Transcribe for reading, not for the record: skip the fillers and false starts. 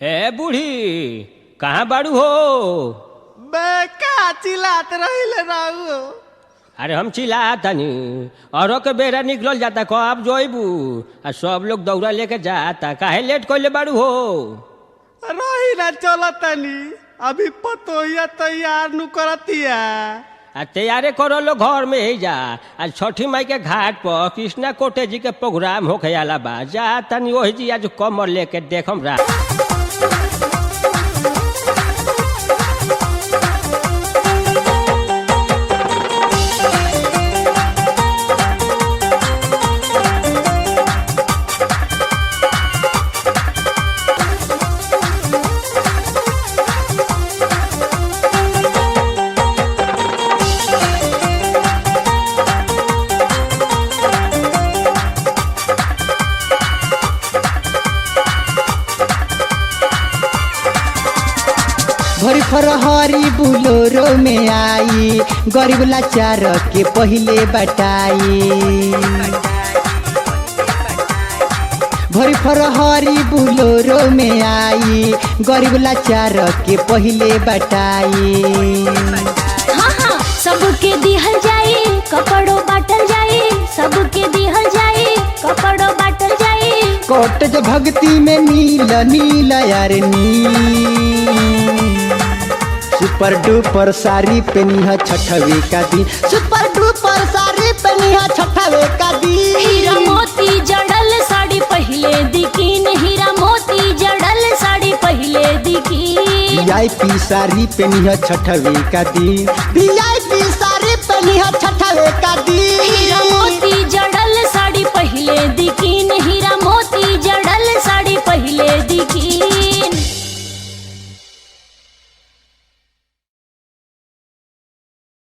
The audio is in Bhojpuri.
ए बूढ़ी कहाँ बाड़ू हो? बे का चिल्लात रहिले राऊ। अरे हम चिल्लातानी औरों के बेरा निकल जाता कब जोइबू आ सब लोग दौड़ा लेके जाता काहे लेट कोइले बाड़ू हो? रही ना चलतनी अभी पतोहिया तैयार नु करतिया। आ तैयारे करो लो घर में ही जा। आज छठी माई के घाट पर कृष्णा कोटे जी के प्रोग्राम होके आला बा जा तनी वही जी आज कमर लेके देखम रा। भरी फरहरी बुलोरो में आई गरीब लाचार के पहिले बटाई। भरी फरहरी बुलोरो में आई गरीब लाचार के पहिले बटाई। हाँ हाँ सबके दिहल जाई कपड़ो बाटल जाई सबके दिहल जाई कपड़ो बाटल जाई। कोट जो भक्ति में नील नील यार नील सुपर डुपर साड़ी पहनी है छठवे का दिन। सुपर डुपर साड़ी पहनी है छठवे का दिन। हीरा मोती जड़ल साड़ी पहले दिकीन हीरा मोती जड़ल साड़ी पहले दिकीन। VIP साड़ी पहनी है छठवे का दिन। VIP साड़ी पहनी है छठवे का दिन। हीरा मोती जड़ल साड़ी पहले दिकीन हीरा मोती जड़ल साड़ी पहले दिकीन।